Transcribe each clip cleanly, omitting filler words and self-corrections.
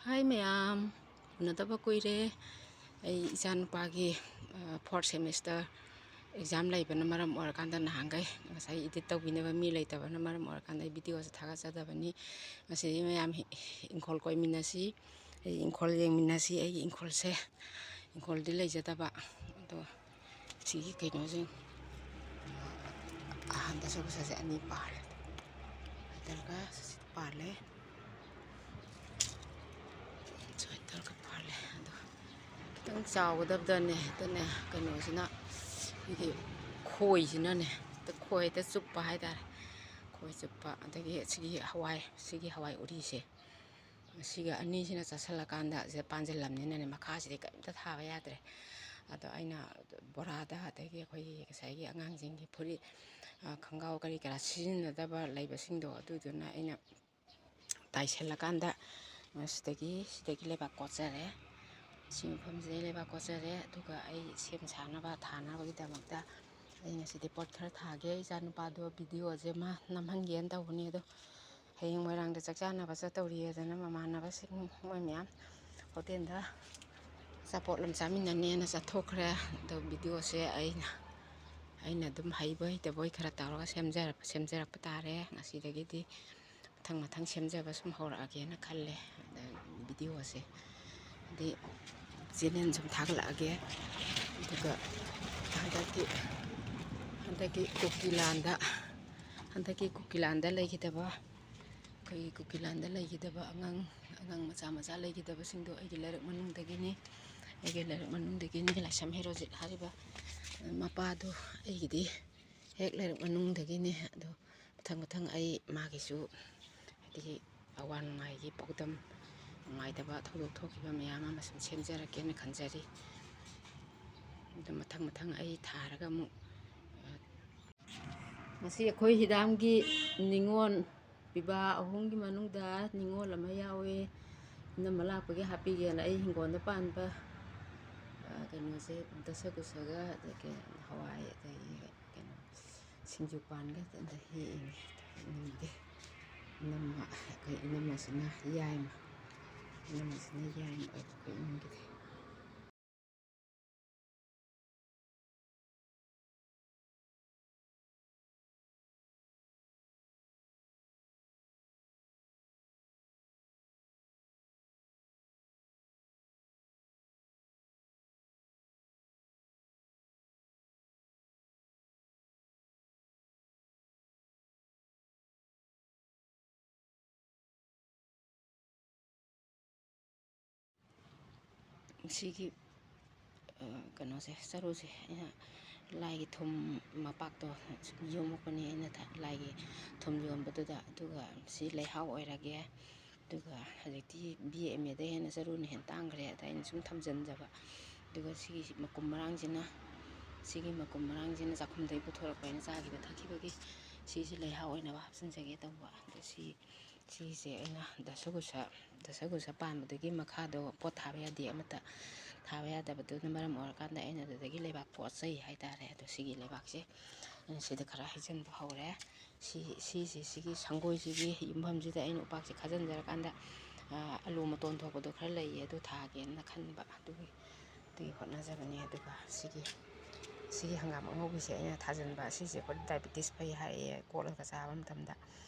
Hi ma'am, unadaba kuire ay icanupagi fourth semester exam laibana maram orakanda nahangai ngasai edit tawbinaba mi laitaba na maram orakanda video se thagatsadabani ngasi ma'am ingkhol koiminasi ingkhol yengminasi ay ingkhol se ingkhol di laijadaba ado sigi kainojing ahanda sabusa se ani pal adarga pale ꯁ꯭ꯋꯦꯇꯔꯒ ꯄꯥꯜꯂꯦ ꯑꯗꯣ ꯈꯤꯇꯪ ꯆꯥꯎꯒꯗꯕꯗꯅꯦ ꯍꯦꯛꯇꯅꯦ ꯀꯩꯅꯣꯁꯤꯅ ꯑꯩꯈꯣꯏꯒꯤ ꯈꯣꯏꯁꯤꯅꯅꯦ ꯍꯦꯛꯇ ꯈꯣꯏ ꯍꯦꯛꯇ ꯆꯨꯞꯄ ꯍꯥꯏꯇꯥꯔꯦ ꯈꯣꯏ ꯆꯨꯞꯄ ꯑꯗꯒꯤ ꯁꯤꯒꯤ ꯍꯋꯥꯏ ꯎꯔꯤꯁꯦ ꯁꯤꯒ ꯑꯅꯤꯁꯤꯅ ꯆꯥꯁꯤꯜꯂꯀꯥꯟꯗ ꯁꯤꯗ ꯄꯥꯟꯁꯤꯜꯂꯝꯅꯤꯅꯅꯦ ꯃꯈꯥꯁꯤꯗꯤ ꯀꯔꯤꯝꯇ ꯊꯥꯕ ꯌꯥꯗ꯭ꯔꯦ ꯑꯗꯣ ꯑꯩꯅ ꯕꯣꯔꯥꯗ ꯑꯗꯒꯤ ꯑꯩꯈꯣꯏꯒꯤ ꯉꯁꯥꯏꯒꯤ ꯑꯉꯥꯡꯁꯤꯡꯒꯤ ꯐꯨꯔꯤꯠ ꯈꯣꯡꯒ꯭ꯔꯥꯎ ꯀꯔꯤ ꯀꯔꯥ ꯁꯤꯖꯤꯟꯅꯗꯕ ꯂꯩꯕꯁꯤꯡꯗꯣ ꯑꯗꯨꯗꯨꯅ ꯑꯩꯅ ꯇꯥꯏꯁꯤꯜꯂꯀꯥꯟꯗ ꯁꯤꯗꯒꯤ ꯂꯩꯕꯥꯛ ꯀꯣꯠꯆꯔꯦ ꯁꯤ ꯃꯐꯝꯁꯤꯗꯩ ꯂꯩꯕꯥꯛ ꯀꯣꯠꯆꯔꯦ ꯑꯗꯨꯒ ꯑꯩ ꯁꯦꯝ ꯁꯥꯅꯕ ꯊꯥꯅꯕꯒꯤꯗꯃꯛꯇ ꯑꯩ ꯉꯁꯤꯗꯤ ꯄꯣꯠ ꯈꯔ ꯊꯥꯒꯦ ꯏꯆꯥ ꯅꯨꯄꯥꯗꯣ ꯚꯤꯗꯤꯑꯣꯁꯦ ꯃꯥ ꯅꯝꯍꯟꯒꯦꯅ ꯇꯧꯕꯅꯤ ꯑꯗꯣ ꯍꯌꯦꯡ ꯃꯣꯏꯔꯥꯡꯗ ꯆꯥꯛꯆꯥꯅꯕ ꯆꯠꯇꯧꯔꯤꯑꯗꯅ ꯃꯃꯥꯟꯅꯕꯁꯤꯡ ꯃꯣꯏ ꯃꯌꯥꯝ ꯍꯣꯇꯦꯜꯗ ꯑꯆꯥꯄꯣꯠ ꯑꯃ ꯆꯥꯃꯤꯟꯅꯅꯦꯅ ꯆꯠꯊꯣꯛꯈ꯭ꯔꯦ ꯑꯗꯣ ꯚꯤꯗꯤꯑꯣꯁꯦ ꯑꯩꯅ ꯑꯗꯨꯝ ꯍꯩꯕ ꯍꯩꯇꯕꯣꯏ ꯈꯔ ꯇꯧꯔꯒ ꯁꯦꯝꯖꯔꯛꯄ ꯇꯥꯔꯦ ꯉꯁꯤꯗꯒꯤꯗꯤ ꯃꯊꯪ ꯁꯦꯝꯖꯕ ꯁꯨꯝ ꯍꯧꯔꯛꯑꯒꯦꯅ ꯈꯜꯂꯦ ꯚꯤꯗꯤꯑꯣꯁꯦ ꯍꯥꯏꯗꯤ ꯆꯦꯅꯦꯜ ꯁꯨꯝ ꯊꯥꯒꯠꯂꯛꯑꯒꯦ ꯑꯗꯨꯒ ꯍꯟꯗꯛꯀꯤ ꯀꯨꯀꯤꯂꯥꯟꯗ ꯂꯩꯈꯤꯗꯕ ꯑꯩꯈꯣꯏꯒꯤ ꯀꯨꯀꯤꯂꯥꯟꯗ ꯂꯩꯈꯤꯗꯕ ꯑꯉꯥꯡ ꯃꯆꯥ ꯂꯩꯈꯤꯗꯕꯁꯤꯡꯗꯣ ꯑꯩꯒꯤ ꯂꯥꯏꯔꯤꯛ ꯃꯅꯨꯡꯗꯒꯤꯅꯤ ꯂꯥꯏꯁ꯭ꯔꯝ ꯍꯦꯔꯣꯖꯤꯠ ꯍꯥꯏꯔꯤꯕ ꯃꯄꯥꯗꯣ ꯑꯩꯒꯤꯗꯤ ꯍꯦꯛ ꯂꯥꯏꯔꯤꯛ ꯃꯅꯨꯡꯗꯒꯤꯅꯤ ꯑꯗꯣ ꯃꯊꯪ ꯑꯩ ꯃꯥꯒꯤꯁꯨ ꯍꯥꯏꯗꯤ ꯑꯋꯥ ꯅꯨꯡꯉꯥꯏꯒꯤ ꯄꯥꯎꯗꯝ ꯅꯨꯡꯉꯥꯏꯇꯕ ꯊꯧꯗꯣꯛ ꯊꯣꯛꯈꯤꯕ ꯃꯌꯥꯝ ꯑꯃ ꯁꯨꯝ ꯁꯦꯝꯖꯔꯛꯀꯦꯅ ꯈꯟꯖꯔꯤ ꯑꯗꯣ ꯃꯊꯪ ꯑꯩ ꯊꯥꯔꯒ ꯑꯃꯨꯛ ꯉꯁꯤ ꯑꯩꯈꯣꯏ ꯍꯤꯗꯥꯝꯒꯤ ꯅꯤꯉꯣꯜ ꯄꯤꯕꯥ ꯑꯍꯨꯝꯒꯤ ꯃꯅꯨꯡꯗ ꯅꯤꯉꯣꯜ ꯑꯃ ꯌꯥꯎꯋꯦ ꯏꯅꯝꯃ ꯂꯥꯛꯄꯒꯤ ꯍꯥꯞꯄꯤꯒꯦꯅ ꯑꯩ ꯍꯤꯡꯒꯣꯜꯗ ꯄꯥꯟꯕ ꯀꯩꯅꯣꯁꯦ ꯗꯁꯀꯨꯁꯒ ꯑꯗꯒꯤ ꯍꯋꯥꯏ ꯑꯗꯒꯤ ꯀꯩꯅꯣ ꯁꯤꯡꯖꯨ ꯄꯥꯟꯒ ꯍꯦꯛꯏꯅꯦ ꯑꯩꯈꯣꯏ ꯏꯅꯝꯃꯁꯤꯅ ꯌꯥꯏꯃ ꯑꯣꯏꯕ ꯑꯩꯈꯣꯏ ꯏꯃꯨꯡꯒꯤꯗꯤ ꯁꯤꯒꯤ ꯀꯩꯅꯣꯁꯦ ꯆꯔꯨꯁꯦ ꯑꯩꯅ ꯂꯥꯏꯒꯤ ꯊꯨꯝ ꯃꯄꯥꯛꯇꯣ ꯁꯨꯝ ꯌꯣꯝꯃꯛꯄꯅꯤ ꯑꯩꯅ ꯂꯥꯏꯒꯤ ꯊꯨꯝ ꯌꯣꯝꯕꯗꯨꯗ ꯑꯗꯨꯒ ꯁꯤ ꯂꯩꯍꯥꯎ ꯑꯣꯏꯔꯒꯦ ꯑꯗꯨꯒ ꯍꯧꯖꯤꯛꯇꯤ BA-MA ꯍꯦꯟꯅ ꯆꯔꯨꯅ ꯍꯦꯟꯅ ꯇꯥꯡꯈ꯭ꯔꯦ ꯑꯗ ꯑꯩꯅ ꯁꯨꯝ ꯊꯝꯖꯤꯟꯖꯕ ꯑꯗꯨꯒ ꯁꯤꯒꯤ ꯃꯀꯨꯝ ꯃꯔꯥꯡꯁꯤꯅ ꯆꯥꯛꯈꯨꯝꯗꯒꯤ ꯄꯨꯊꯣꯔꯛꯄ ꯑꯩꯅ ꯆꯥꯈꯤꯕ ꯊꯛꯈꯤꯕꯒꯤ ꯁꯤꯁꯦ ꯂꯩꯍꯥꯎ ꯑꯣꯏꯅꯕ ꯍꯥꯞꯆꯤꯟꯖꯒꯦ ꯇꯧꯕ ꯑꯗꯣ ꯁꯤꯁꯦ ꯑꯩꯅ ꯗꯁꯀꯨꯁ ꯄꯥꯟꯕꯗꯨꯒꯤ ꯃꯈꯥꯗꯣ ꯄꯣꯠ ꯊꯥꯕ ꯌꯥꯗꯦ ꯑꯃꯠꯇ ꯊꯥꯕ ꯌꯥꯗꯕꯗꯨꯅ ꯃꯔꯝ ꯑꯣꯏꯔꯀꯥꯟꯗ ꯑꯩꯅ ꯑꯗꯨꯗꯒꯤ ꯂꯩꯕꯥꯛ ꯀꯣꯠꯆꯩ ꯍꯥꯏꯇꯥꯔꯦ ꯑꯗꯣ ꯁꯤꯒꯤ ꯂꯩꯕꯥꯛꯁꯦ ꯑꯩꯅ ꯁꯤꯗ ꯈꯔ ꯍꯩꯖꯤꯟꯕ ꯍꯧꯔꯦ ꯁꯤꯒꯤ ꯁꯪꯒꯣꯏꯁꯤꯒꯤ ꯌꯨꯝꯐꯝꯁꯤꯗ ꯑꯩꯅ ꯎꯄꯥꯛꯁꯦ ꯈꯥꯖꯤꯟꯖꯔꯀꯥꯟꯗ ꯑꯂꯨ ꯃꯇꯣꯟ ꯊꯣꯛꯄꯗꯣ ꯈꯔ ꯂꯩꯌꯦ ꯑꯗꯨ ꯊꯥꯒꯦꯅ ꯈꯟꯕ ꯑꯗꯨꯒꯤ ꯍꯣꯠꯅꯖꯕꯅꯤ ꯑꯗꯨꯒ ꯁꯤꯒꯤ ꯍꯪꯒꯥꯝ ꯑꯉꯧꯕꯤꯁꯦ ꯑꯩꯅ ꯊꯥꯖꯤꯟꯕ ꯁꯤꯁꯦ ꯑꯩꯈꯣꯏ ꯗꯥꯏꯕꯦꯇꯤꯁ ꯐꯩ ꯍꯥꯏꯌꯦ ꯀꯣꯠꯂꯒ ꯆꯥꯕ ꯃꯇꯝꯗ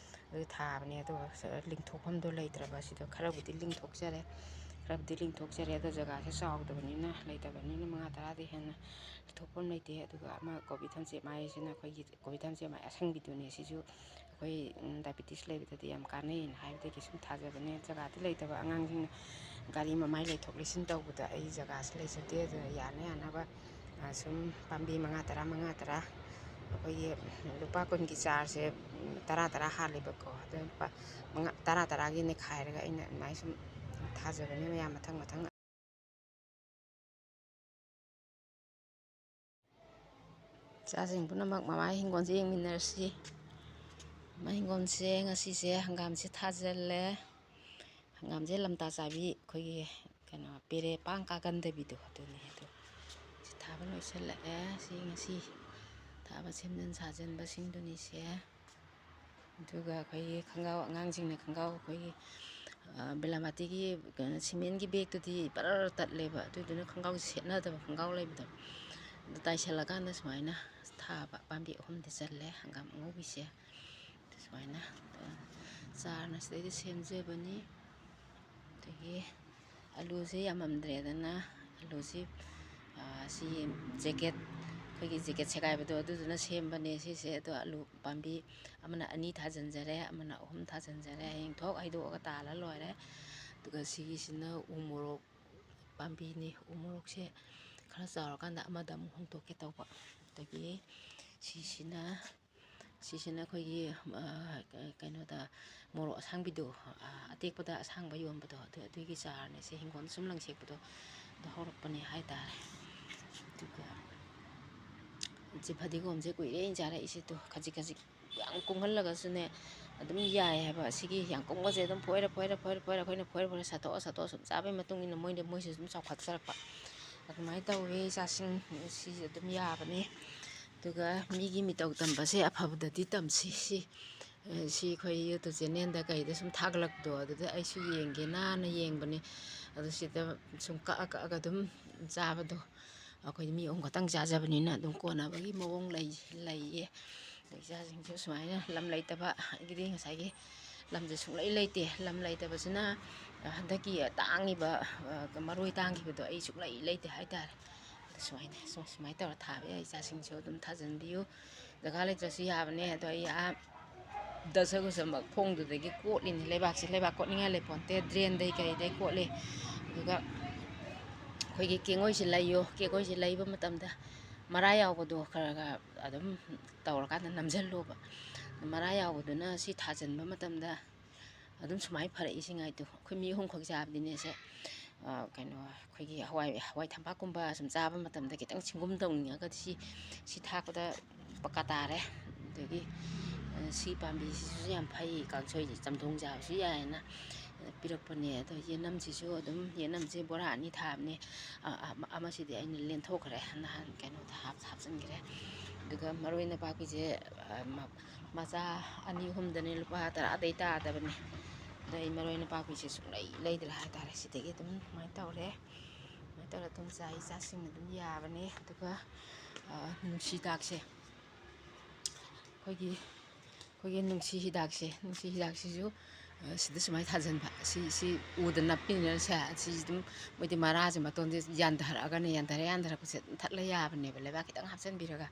ꯑꯗꯨ ꯊꯥꯕꯅꯦ ꯑꯗꯣ ꯂꯤꯡꯊꯣꯛꯐꯝꯗꯣ ꯂꯩꯇ꯭ꯔꯕ ꯁꯤꯗ ꯈꯔꯕꯨꯗꯤ ꯂꯤꯡꯊꯣꯛꯆꯔꯦ ꯑꯗꯣ ꯖꯒꯥꯁꯦ ꯆꯥꯎꯗꯕꯅꯤꯅ ꯂꯩꯇꯕꯅꯤꯅ 5-10ꯗꯤ ꯍꯦꯟꯅ ꯂꯤꯡꯊꯣꯛꯐꯝ ꯂꯩꯇꯦ ꯑꯗꯨꯒ ꯑꯃ ꯀꯣꯕꯤ ꯊꯝꯆꯦꯠ ꯃꯥꯏꯁꯤꯅ ꯑꯩꯈꯣꯏꯒꯤ ꯀꯣꯕꯤ ꯊꯝꯆꯦꯠ ꯃꯥꯏ ꯑꯁꯪꯕꯤꯗꯨꯅꯦ ꯁꯤꯁꯨ ꯑꯩꯈꯣꯏ ꯗꯥꯏꯕꯦꯇꯤꯁ ꯂꯩꯕꯗꯗꯤ ꯌꯥꯝ ꯀꯥꯟꯅꯩꯅ ꯍꯥꯏꯕꯗꯒꯤ ꯁꯨꯝ ꯊꯥꯖꯕꯅꯦ ꯖꯒꯥꯗꯤ ꯂꯩꯇꯕ ꯑꯉꯥꯡꯁꯤꯡꯅ ꯒꯥꯔꯤ ꯃꯃꯥꯏ ꯂꯩꯊꯣꯛ ꯂꯩꯁꯤꯟ ꯇꯧꯕꯗ ꯑꯩ ꯖꯒꯥꯁꯤ ꯂꯩꯖꯗꯦ ꯑꯗꯨꯅ ꯌꯥꯅꯕ ꯁꯨꯝ ꯄꯥꯝꯕꯤ 5-10 ꯑꯩꯈꯣꯏꯒꯤ ꯂꯨꯄꯥ 10ꯒꯤ ꯆꯥꯔꯁꯦ 10 ꯍꯥꯜꯂꯦꯕꯀꯣ ꯑꯗꯨ ꯂꯨꯄꯥ 10-10ꯒꯤ ꯅꯦꯈꯥꯏꯔꯒ ꯑꯩꯅ ꯑꯗꯨꯃꯥꯏꯅ ꯁꯨꯝ ꯊꯥꯖꯕꯅꯦ ꯃꯌꯥꯝ ꯃꯊꯪ ꯏꯆꯥꯁꯤꯡ ꯄꯨꯝꯅꯃꯛ ꯃꯃꯥꯒꯤ ꯍꯤꯡꯒꯣꯜꯁꯦ ꯌꯦꯡꯃꯤꯟꯅꯔꯁꯤ ꯍꯤꯡꯒꯣꯜꯁꯦ ꯉꯁꯤꯁꯦ ꯍꯪꯒꯥꯝꯁꯦ ꯊꯥꯖꯤꯜꯂꯦ ꯍꯪꯒꯥꯝꯁꯦ ꯂꯝꯇꯥ ꯆꯥꯕꯤ ꯑꯩꯈꯣꯏꯒꯤ ꯀꯩꯅꯣ ꯄꯦꯔꯦ ꯄꯥꯡ ꯀꯥꯒꯟꯗꯕꯤꯗꯣ ꯑꯗꯨꯅꯦ ꯑꯗꯣ ꯁꯤ ꯊꯥꯕ ꯂꯣꯏꯁꯤꯜꯂꯛꯑꯦ ꯁꯤ ꯉꯁꯤ ꯊꯥꯕ ꯁꯦꯝꯖꯤꯟ ꯁꯥꯖꯤꯟꯕꯁꯤꯡꯗꯨꯅꯤꯁꯦ ꯑꯗꯨꯒ ꯑꯩꯈꯣꯏꯒꯤ ꯑꯉꯥꯡꯁꯤꯡꯅ ꯈꯣꯡꯒ꯭ꯔꯥꯎ ꯑꯩꯈꯣꯏꯒꯤ ꯕꯦꯂꯥꯃꯥꯇꯤꯒꯤ ꯁꯤꯃꯦꯟꯒꯤ ꯕꯦꯒꯇꯨꯗꯤ ꯄꯔꯔ ꯇꯠꯂꯦꯕ ꯑꯗꯨꯗꯨꯅ ꯈꯣꯡꯒ꯭ꯔꯥꯎꯁꯦ ꯁꯦꯠꯅꯗꯕ ꯈꯣꯡꯒ꯭ꯔꯥꯎ ꯂꯩꯕꯗꯣ ꯑꯗꯨ ꯇꯥꯏꯁꯜꯂꯀꯥꯟꯗ ꯁꯨꯃꯥꯏꯅ ꯊꯥꯕ ꯄꯥꯝꯕꯤ 3ꯗꯤ ꯆꯜꯂꯦ ꯍꯪꯒꯥꯝ ꯑꯉꯧꯕꯤꯁꯦ ꯁꯨꯃꯥꯏꯅ ꯆꯥꯔꯅ ꯁꯤꯗꯩꯗ ꯁꯦꯝꯖꯕꯅꯤ ꯑꯗꯒꯤ ꯑꯂꯨꯁꯦ ꯌꯥꯝꯃꯝꯗ꯭ꯔꯦꯗꯅ ꯑꯂꯨꯁꯤ ꯁꯤ ꯖꯦꯀꯦꯠ ꯑꯩꯈꯣꯏꯒꯤ ꯖꯦꯀꯦꯠ ꯁꯦꯒꯥꯏꯕꯗꯣ ꯑꯗꯨꯗꯨꯅ ꯁꯦꯝꯕꯅꯦ ꯁꯤꯁꯦ ꯑꯗꯣ ꯑꯂꯨ ꯄꯥꯝꯕꯤ ꯑꯃꯅ 2 ꯊꯥꯖꯤꯟꯖꯔꯦ ꯑꯃꯅ 3 ꯊꯥꯖꯤꯟꯖꯔꯦ ꯍꯌꯦꯡ ꯊꯣꯛ ꯍꯩꯗꯣꯛꯑꯒ ꯇꯥꯜꯂ ꯂꯣꯏꯔꯦ ꯑꯗꯨꯒ ꯁꯤꯒꯤꯁꯤꯅ ꯎ ꯃꯣꯔꯣꯛ ꯄꯥꯝꯕꯤꯅꯤ ꯎ ꯃꯣꯔꯣꯛꯁꯦ ꯈꯔ ꯆꯥꯎꯔꯀꯥꯟꯗ ꯑꯃꯗ ꯑꯃꯨꯛ ꯍꯣꯡꯗꯣꯛꯀꯦ ꯇꯧꯕ ꯑꯗꯒꯤ ꯁꯤꯁꯤꯅ ꯑꯩꯈꯣꯏꯒꯤ ꯀꯩꯅꯣꯗ ꯃꯣꯔꯣꯛ ꯑꯁꯥꯡꯕꯤꯗꯣ ꯑꯇꯦꯛꯄꯗ ꯑꯁꯥꯡꯕ ꯌꯣꯟꯕꯗꯣ ꯑꯗꯨꯒꯤ ꯆꯥꯔꯅꯦ ꯁꯤ ꯍꯤꯡꯒꯣꯜꯗ ꯁꯨꯝ ꯂꯪꯁꯦꯛꯄꯗꯣ ꯑꯗꯨ ꯍꯧꯔꯛꯄꯅꯦ ꯍꯥꯏꯇꯥꯔꯦ ꯑꯗꯨꯒ ꯁꯤ ꯐꯗꯤꯒꯣꯝꯁꯦ ꯀꯨꯏꯔꯦ ꯑꯩꯅ ꯆꯥꯔꯛꯏꯁꯤꯗꯣ ꯈꯖꯤꯛ ꯈꯖꯤꯛ ꯌꯥꯝ ꯀꯨꯡꯍꯜꯂꯒꯁꯨꯅꯦ ꯑꯗꯨꯝ ꯌꯥꯏ ꯍꯥꯏꯕ ꯁꯤꯒꯤ ꯌꯥꯝ ꯀꯨꯡꯕꯁꯦ ꯑꯗꯨꯝ ꯐꯣꯏꯔ ꯑꯩꯈꯣꯏꯅ ꯐꯣꯏꯔ ꯁꯠꯇꯣꯛꯑ ꯁꯨꯝ ꯆꯥꯕꯒꯤ ꯃꯇꯨꯡ ꯏꯟꯅ ꯃꯣꯏꯁꯨ ꯑꯗꯨꯝ ꯆꯥꯎꯈꯠꯆꯔꯛꯄ ꯑꯗꯨꯃꯥꯏꯅ ꯇꯧꯋꯦ ꯏꯆꯥꯁꯤꯡ ꯁꯤꯁꯦ ꯑꯗꯨꯝ ꯌꯥꯕꯅꯤ ꯑꯗꯨꯒ ꯃꯤꯒꯤ ꯃꯤꯇꯧ ꯇꯝꯕꯁꯦ ꯑꯐꯕꯗꯗꯤ ꯇꯝꯁꯤ ꯁꯤ ꯑꯩꯈꯣꯏ ꯌꯨꯇꯨꯕ ꯆꯦꯅꯦꯜꯗ ꯀꯩꯗ ꯁꯨꯝ ꯊꯥꯒꯠꯂꯛꯄꯗꯣ ꯑꯗꯨꯗ ꯑꯩꯁꯨ ꯌꯦꯡꯒꯦꯅ ꯌꯦꯡꯕꯅꯤ ꯑꯗꯨ ꯁꯤꯗ ꯁꯨꯝ ꯀꯛꯑꯒ ꯑꯗꯨꯝ ꯆꯥꯕꯗꯣ ꯑꯩꯈꯣꯏ ꯃꯤ 3 ꯈꯛꯇꯪ ꯆꯥꯖꯕꯅꯤꯅ ꯑꯗꯨꯝ ꯀꯣꯟꯅꯕꯒꯤ ꯃꯑꯣꯡ ꯂꯩꯌꯦ ꯏꯆꯥꯁꯤꯡꯁꯨ ꯁꯨꯃꯥꯏꯅ ꯂꯝ ꯂꯩꯇꯕ ꯑꯩꯒꯤꯗꯤ ꯉꯁꯥꯏꯒꯤ ꯂꯝꯁꯦ ꯁꯨꯡꯂꯩ ꯂꯩꯇꯦ ꯂꯝ ꯂꯩꯇꯕꯁꯤꯅ ꯍꯟꯗꯛꯀꯤ ꯇꯥꯡꯉꯤꯕ ꯃꯔꯣꯏ ꯇꯥꯡꯈꯤꯕꯗꯣ ꯑꯩ ꯁꯨꯡꯂꯩ ꯂꯩꯇꯦ ꯍꯥꯏꯇꯥꯔꯦ ꯁꯨꯃꯥꯏꯅ ꯇꯧꯔ ꯊꯥꯕ ꯌꯥꯏ ꯏꯆꯥꯁꯤꯡꯁꯨ ꯑꯗꯨꯝ ꯊꯥꯖꯤꯟꯕꯤꯌꯨ ꯖꯒꯥ ꯂꯩꯇ꯭ꯔꯁꯨ ꯌꯥꯕꯅꯦ ꯑꯗꯣ ꯑꯩ ꯗꯁꯀꯨꯁꯃꯛ ꯈꯣꯡꯗꯨꯗꯒꯤ ꯀꯣꯠꯂꯤꯅꯤ ꯂꯩꯕꯥꯛꯁꯦ ꯂꯩꯕꯥꯛ ꯀꯣꯠꯅꯤꯡꯉꯥꯏ ꯂꯩꯄꯣꯟꯇꯦ ꯗ꯭ꯔꯦꯟꯗꯩ ꯀꯩꯗꯩ ꯀꯣꯠꯂꯤ ꯑꯗꯨꯒ ꯑꯩꯈꯣꯏꯒꯤ ꯀꯦꯡꯉꯣꯏꯁꯦ ꯂꯩꯕ ꯃꯇꯝꯗ ꯃꯔꯥ ꯌꯥꯎꯕꯗꯣ ꯈꯔ ꯑꯗꯨꯝ ꯇꯧꯔꯀꯥꯟꯗ ꯅꯝꯁꯤꯜꯂꯨꯕ ꯃꯔꯥ ꯌꯥꯎꯕꯗꯨꯅ ꯁꯤ ꯊꯥꯖꯤꯟꯕ ꯃꯇꯝꯗ ꯑꯗꯨꯝ ꯁꯨꯃꯥꯏꯅ ꯐꯔꯛꯏꯁꯤꯉꯥꯏꯗꯣ ꯑꯩꯈꯣꯏ ꯃꯤ 3 ꯈꯛ ꯆꯥꯕꯗꯤꯅꯦꯁꯦ ꯀꯩꯅꯣ ꯑꯩꯈꯣꯏꯒꯤ ꯍꯋꯥꯏ ꯊꯝꯄꯥꯛꯀꯨꯝꯕ ꯁꯨꯝ ꯆꯥꯕ ꯃꯇꯝꯗ ꯈꯤꯇꯪ ꯁꯤꯡꯒꯨꯝ ꯇꯧꯅꯤꯡꯉꯒꯗꯤ ꯁꯤ ꯊꯥꯛꯄꯗ ꯄꯛꯀꯥ ꯇꯥꯔꯦ ꯑꯗꯒꯤ ꯁꯤ ꯄꯥꯝꯕꯤꯁꯤꯁꯨ ꯌꯥꯝ ꯐꯩ ꯀꯥꯡꯁꯣꯏ ꯆꯝꯊꯣꯡ ꯆꯥꯕꯁꯨ ꯌꯥꯏꯅ ꯄꯤꯔꯛꯄꯅꯦ ꯑꯗꯣ ꯌꯦꯅꯝꯁꯤꯁꯨ ꯑꯗꯨꯝ ꯌꯦꯅꯝꯁꯦ ꯕꯣꯔꯥ 2 ꯊꯥꯕꯅꯦ ꯑꯃꯁꯤꯗꯤ ꯑꯩꯅ ꯂꯦꯟꯊꯣꯛꯈ꯭ꯔꯦ ꯅꯍꯥꯟ ꯀꯩꯅꯣꯗ ꯍꯥꯞꯆꯤꯟꯈ꯭ꯔꯦ ꯑꯗꯨꯒ ꯃꯔꯣꯏ ꯅꯄꯥꯛꯄꯤꯁꯦ ꯃꯆꯥ 2, 3ꯗꯅꯦ ꯂꯨꯄꯥ 10ꯗꯩ ꯇꯥꯗꯕꯅꯦ ꯑꯗꯣ ꯑꯩ ꯃꯔꯣꯏ ꯅꯄꯥꯛꯄꯤꯁꯦ ꯁꯨꯡꯂꯩ ꯂꯩꯗ꯭ꯔꯦ ꯍꯥꯏꯇꯥꯔꯦ ꯁꯤꯗꯒꯤ ꯑꯗꯨꯝ ꯁꯨꯃꯥꯏꯅ ꯇꯧꯔꯦ ꯁꯨꯃꯥꯏꯅ ꯇꯧꯔ ꯑꯗꯨꯝ ꯆꯥꯏ ꯏꯆꯥꯁꯤꯡꯅ ꯑꯗꯨꯝ ꯌꯥꯕꯅꯦ ꯑꯗꯨꯒ ꯅꯨꯡꯁꯤꯗꯥꯛꯁꯦ ꯑꯩꯈꯣꯏꯒꯤ ꯅꯨꯡꯁꯤ ꯍꯤꯗꯥꯛꯁꯤꯁꯨ ꯁꯤꯗ ꯁꯨꯃꯥꯏꯅ ꯊꯥꯖꯤꯟꯕ ꯁꯤ ꯎꯗ ꯅꯞꯄꯤꯅꯁꯦ ꯁꯤ ꯑꯗꯨꯝ ꯃꯣꯏꯗꯤ ꯃꯔꯥꯁꯦ ꯃꯇꯣꯟꯁꯦ ꯌꯥꯟꯊꯔꯛꯑꯒꯅꯦ ꯌꯥꯟꯊꯔꯛꯄꯁꯦ ꯑꯗꯨꯝ ꯊꯠꯂ ꯌꯥꯕꯅꯦꯕ ꯂꯩꯕꯥꯛ ꯈꯤꯇꯪ ꯍꯥꯞꯆꯤꯟꯕꯤꯔꯒ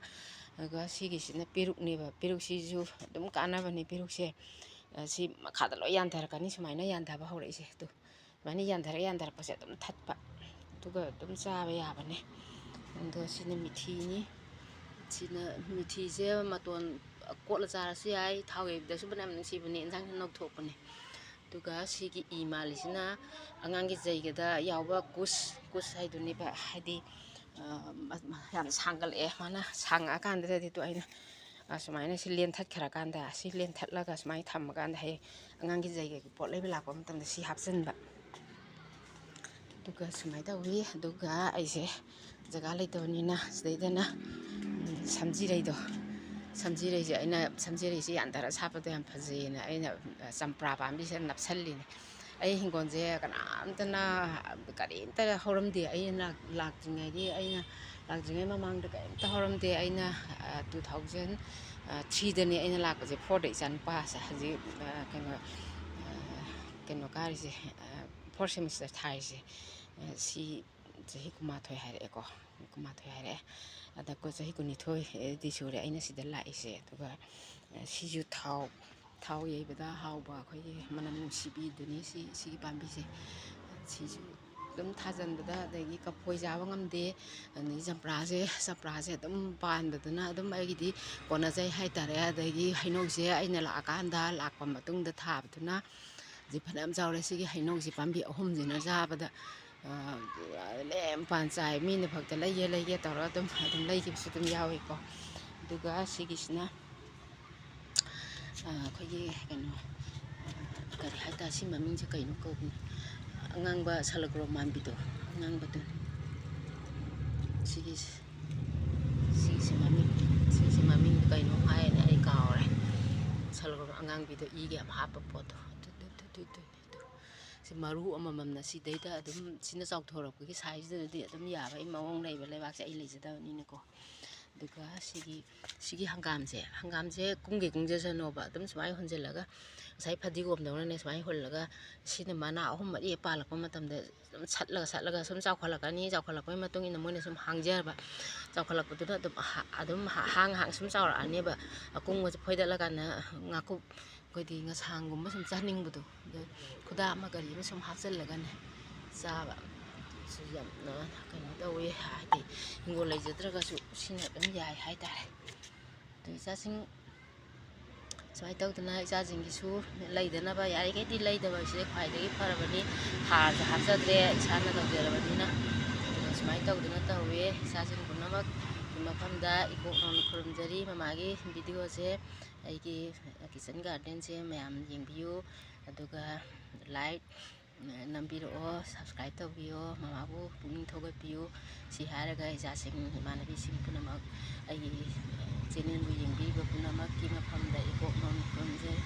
ꯑꯗꯨꯒ ꯁꯤꯒꯤꯁꯤꯅ ꯄꯦꯔꯨꯛꯅꯦꯕ ꯄꯦꯔꯨꯛꯁꯤꯁꯨ ꯑꯗꯨꯝ ꯀꯥꯟꯅꯕꯅꯦ ꯄꯦꯔꯨꯛꯁꯦ ꯁꯤ ꯃꯈꯥꯗ ꯂꯣꯏ ꯌꯥꯟꯊꯔꯛꯀꯅꯤ ꯁꯨꯃꯥꯏꯅ ꯌꯥꯟꯊꯕ ꯍꯧꯔꯛꯏꯁꯦ ꯑꯗꯨ ꯁꯨꯃꯥꯏꯅ ꯌꯥꯟꯊꯔꯛꯄꯁꯦ ꯑꯗꯨꯝ ꯊꯠꯄ ꯑꯗꯨꯒ ꯑꯗꯨꯝ ꯆꯥꯕ ꯌꯥꯕꯅꯦ ꯑꯗꯨꯒ ꯁꯤꯅ ꯃꯤꯊꯤꯅꯤ ꯃꯤꯊꯤꯁꯦ ꯃꯇꯣꯟ ꯀꯣꯠꯂ ꯆꯥꯔꯁꯨ ꯌꯥꯏ ꯊꯥꯎ ꯌꯩꯕꯗꯁꯨ ꯃꯅꯝ ꯅꯨꯡꯁꯤꯕꯅꯦ ꯏꯟꯁꯥꯡꯁꯨ ꯅꯧꯊꯣꯛꯄꯅꯦ ꯑꯗꯨꯒ ꯁꯤꯒꯤ ꯃꯥꯜꯂꯤꯁꯤꯅ ꯑꯉꯥꯡꯒꯤ ꯖꯩꯒꯗ ꯌꯥꯎꯕ ꯀꯨꯁ ꯍꯥꯏꯗꯨꯅꯦꯕ ꯍꯥꯏꯗꯤ ꯌꯥꯝ ꯁꯥꯡꯒꯠꯂꯛꯑꯦ ꯃꯥꯅ ꯁꯥꯡꯉꯛꯑꯀꯥꯟꯗꯗꯤ ꯑꯩꯅ ꯁꯨꯃꯥꯏꯅ ꯁꯤ ꯂꯦꯟꯊꯠꯈ꯭ꯔꯀꯥꯟꯗ ꯁꯤ ꯂꯦꯟꯊꯠꯂꯒ ꯁꯨꯃꯥꯏꯅ ꯊꯝꯃꯀꯥꯟꯗ ꯍꯌꯦꯡ ꯑꯉꯥꯡꯒꯤ ꯖꯩꯒꯒꯤ ꯄꯣꯠ ꯂꯩꯕ ꯂꯥꯛꯄ ꯃꯇꯝꯗ ꯁꯤ ꯍꯥꯞꯆꯤꯟꯕ ꯑꯗꯨꯒ ꯁꯨꯃꯥꯏꯅ ꯇꯧꯋꯤ ꯑꯗꯨꯒ ꯑꯩꯁꯦ ꯖꯒꯥ ꯂꯩꯇꯕꯅꯤꯅ ꯁꯤꯗꯩꯗꯅ ꯁꯝꯖꯤꯔꯩꯁꯦ ꯑꯩꯅ ꯁꯝꯖꯤꯔꯩꯁꯦ ꯌꯥꯟꯊꯔ ꯁꯥꯠꯄꯗꯣ ꯌꯥꯝ ꯐꯖꯩꯌꯦꯅ ꯑꯩꯅ ꯆꯝꯄ꯭ꯔꯥ ꯄꯥꯝꯕꯤꯁꯦ ꯅꯞꯁꯜꯂꯤꯅꯦ ꯑꯩ ꯍꯤꯡꯒꯣꯜꯁꯦ ꯀꯔꯤꯝꯇ ꯍꯧꯔꯝꯗꯦ ꯑꯩꯅ ꯂꯥꯛꯇ꯭ꯔꯤꯉꯩ ꯃꯃꯥꯡꯗ ꯀꯔꯤꯝꯇ ꯍꯧꯔꯝꯗꯦ ꯑꯩꯅ 2003ꯗꯅꯦ ꯑꯩꯅ ꯂꯥꯛꯄꯁꯦ 4ꯗ ꯏꯆꯥꯅꯨꯄꯥꯁꯦ ꯍꯧꯖꯤꯛ ꯀꯩꯅꯣ ꯀꯥꯔꯤꯁꯦ 4th ꯁꯦꯃꯤꯁꯇꯔ ꯊꯥꯔꯤꯁꯦ ꯁꯤ ꯆꯍꯤ 19 ꯍꯥꯏꯔꯛꯑꯦꯀꯣ 19 ꯍꯥꯏꯔꯛꯑꯦ ꯑꯗ ꯆꯍꯤ 22ꯗꯤ ꯁꯨꯔꯦ ꯑꯩꯅ ꯁꯤꯗ ꯂꯥꯛꯏꯁꯦ ꯑꯗꯨꯒ ꯁꯤꯁꯨ ꯊꯥꯎ ꯌꯩꯕꯗ ꯍꯥꯎꯕ ꯑꯩꯈꯣꯏꯒꯤ ꯃꯅꯝ ꯅꯨꯡꯁꯤꯕꯤꯗꯨꯅꯤ ꯁꯤꯒꯤ ꯄꯥꯝꯕꯤꯁꯦ ꯁꯤꯁꯨ ꯑꯗꯨꯝ ꯊꯥꯖꯤꯟꯕꯗ ꯑꯗꯒꯤ ꯀꯐꯣꯏ ꯆꯥꯕ ꯉꯝꯗꯦ ꯑꯗꯒꯤ ꯆꯝꯄ꯭ꯔꯥꯁꯦ ꯑꯗꯨꯝ ꯄꯥꯟꯕꯗꯨꯅ ꯑꯗꯨꯝ ꯑꯩꯒꯤꯗꯤ ꯀꯣꯟꯅꯖꯩ ꯍꯥꯏꯇꯥꯔꯦ ꯑꯗꯒꯤ ꯍꯩꯅꯧꯁꯦ ꯑꯩꯅ ꯂꯥꯛꯄ ꯃꯇꯨꯡꯗ ꯊꯥꯕꯗꯨꯅ ꯍꯧꯖꯤꯛ ꯐꯅꯌꯥꯝ ꯆꯥꯎꯔꯦ ꯁꯤꯒꯤ ꯍꯩꯅꯧꯁꯤ ꯄꯥꯝꯕꯤ 3ꯁꯤꯅ ꯆꯥꯕꯗ ꯂꯦꯝ ꯄꯥꯟ ꯆꯥꯏ ꯃꯤꯅ ꯐꯛꯇ ꯂꯩꯒꯦ ꯇꯧꯔꯒ ꯑꯗꯨꯝ ꯂꯩꯈꯤꯕꯁꯨ ꯑꯗꯨꯝ ꯌꯥꯎꯏꯀꯣ ꯑꯗꯨꯒ ꯁꯤꯒꯤꯁꯤꯅ ꯑꯩꯈꯣꯏꯒꯤ ꯀꯩꯅꯣ ꯀꯔꯤ ꯍꯥꯏꯇꯥꯔꯦ ꯁꯤ ꯃꯃꯤꯡꯁꯦ ꯀꯩꯅꯣ ꯀꯧꯕꯅꯤ ꯑꯉꯥꯡꯕ ꯁꯂꯒ꯭ꯔꯣ ꯃꯥꯟꯕꯤꯗꯣ ꯑꯉꯥꯡꯕꯗꯨ ꯁꯤꯒꯤꯁꯤ ꯃꯃꯤꯡ ꯀꯩꯅꯣ ꯍꯥꯏꯅ ꯑꯩ ꯀꯥꯎꯔꯦ ꯁꯂꯒ꯭ꯔꯣ ꯑꯉꯥꯡꯕꯤꯗꯣ ꯏꯒ ꯌꯥꯝ ꯍꯥꯞꯄ ꯄꯣꯠꯇꯣ ꯑꯗꯨ ꯃꯔꯨ ꯑꯃꯃꯝꯅ ꯁꯤꯗꯩꯗ ꯑꯗꯨꯝ ꯁꯤꯅ ꯆꯥꯎꯊꯣꯔꯛꯄꯒꯤ ꯁꯥꯏꯖꯇꯗꯤ ꯑꯗꯨꯝ ꯌꯥꯕꯒꯤ ꯃꯑꯣꯡ ꯂꯩꯕ ꯂꯩꯕꯥꯛꯁꯦ ꯑꯩ ꯂꯩꯖꯗꯕꯅꯤꯅꯀꯣ ꯑꯗꯨꯒ ꯁꯤꯒꯤ ꯍꯪꯒꯥꯝꯁꯦ ꯀꯨꯡꯖꯁꯅꯣꯕ ꯑꯗꯨꯝ ꯁꯨꯃꯥꯏꯅ ꯍꯨꯟꯖꯤꯜꯂꯒ ꯉꯁꯥꯏ ꯐꯗꯤꯒꯣꯝꯗꯧꯅꯅꯦ ꯁꯨꯃꯥꯏꯅ ꯍꯨꯜꯂꯒ ꯁꯤꯅ ꯃꯅꯥ 3, 4 ꯄꯥꯜꯂꯛꯄ ꯃꯇꯝꯗ ꯑꯗꯨꯝ ꯁꯠꯂꯒ ꯁꯨꯝ ꯆꯥꯎꯈꯠꯂꯛꯀꯅꯤ ꯆꯥꯎꯈꯠꯂꯛꯄꯒꯤ ꯃꯇꯨꯡ ꯏꯟꯅ ꯃꯣꯏꯅ ꯁꯨꯝ ꯍꯥꯡꯖꯕ ꯆꯥꯎꯈꯠꯂꯛꯄꯗꯨꯅ ꯑꯗꯨꯝ ꯍꯥꯡ ꯁꯨꯝ ꯆꯥꯎꯔꯛꯑꯅꯦꯕ ꯑꯀꯨꯡꯕꯁꯦ ꯐꯣꯏꯗꯠꯂꯀꯥꯟꯗ ꯑꯩꯈꯣꯏꯗꯤ ꯉꯁꯥꯡꯒꯨꯝꯕ ꯁꯨꯝ ꯆꯥꯅꯤꯡꯕꯗꯣ ꯑꯗ ꯈꯨꯗꯥꯞ ꯑꯃ ꯀꯔꯤ ꯑꯃ ꯁꯨꯝ ꯍꯥꯞꯆꯤꯜꯂꯒꯅꯦ ꯆꯥꯕ ꯁꯤ ꯌꯥꯝꯅ ꯀꯩꯅꯣ ꯇꯧꯋꯤ ꯍꯥꯏꯗꯤ ꯍꯤꯡꯒꯣꯜ ꯂꯩꯖꯗ꯭ꯔꯒꯁꯨ ꯁꯤꯅ ꯑꯗꯨꯝ ꯌꯥꯏ ꯍꯥꯏꯇꯥꯔꯦ ꯑꯗꯣ ꯏꯆꯥꯁꯤꯡ ꯁꯨꯃꯥꯏꯅ ꯇꯧꯗꯅ ꯏꯆꯥꯁꯤꯡꯒꯤꯁꯨ ꯂꯩꯗꯅꯕ ꯌꯥꯔꯤꯈꯩꯗꯤ ꯂꯩꯗꯕ ꯁꯤꯗ ꯈ꯭ꯋꯥꯏꯗꯒꯤ ꯐꯔꯕꯅꯤ ꯍꯥꯔꯁꯨ ꯍꯥꯞꯆꯗ꯭ꯔꯦ ꯏꯁꯥꯅ ꯇꯧꯖꯔꯕꯅꯤꯅ ꯑꯗꯨꯒ ꯁꯨꯃꯥꯏꯅ ꯇꯧꯗꯅ ꯇꯧꯋꯦ ꯏꯆꯥꯁꯤꯡ ꯄꯨꯝꯅꯃꯛ ꯃꯐꯝꯗ ꯏꯀꯣꯛ ꯅꯧꯅ ꯈꯨꯔꯨꯝꯖꯔꯤ ꯃꯃꯥꯒꯤ ꯚꯤꯗꯤꯑꯣꯁꯦ ꯑꯩꯒꯤ ꯀꯤꯆꯟ ꯒꯥꯔꯗꯦꯟꯁꯦ ꯃꯌꯥꯝ ꯌꯦꯡꯕꯤꯌꯨ ꯑꯗꯨꯒ ꯂꯥꯏꯛ ꯅꯝꯕꯤꯔꯛꯑꯣ ꯁꯕꯁꯀ꯭ꯔꯥꯏꯕ ꯇꯧꯕꯤꯌꯣ ꯃꯃꯥꯕꯨ ꯄꯨꯛꯅꯤꯡ ꯊꯧꯒꯠꯄꯤꯌꯨ ꯁꯤ ꯍꯥꯏꯔꯒ ꯏꯆꯥꯁꯤꯡ ꯏꯃꯥꯟꯅꯕꯤꯁꯤꯡ ꯄꯨꯝꯅꯃꯛ ꯑꯩꯒꯤ ꯆꯦꯅꯦꯜꯕꯨ ꯌꯦꯡꯕꯤꯔꯤꯕ ꯄꯨꯝꯅꯃꯛꯀꯤ ꯃꯐꯝꯗ ꯏꯀꯣꯛ ꯅꯧꯅ ꯈꯨꯔꯨꯝꯖꯔꯤ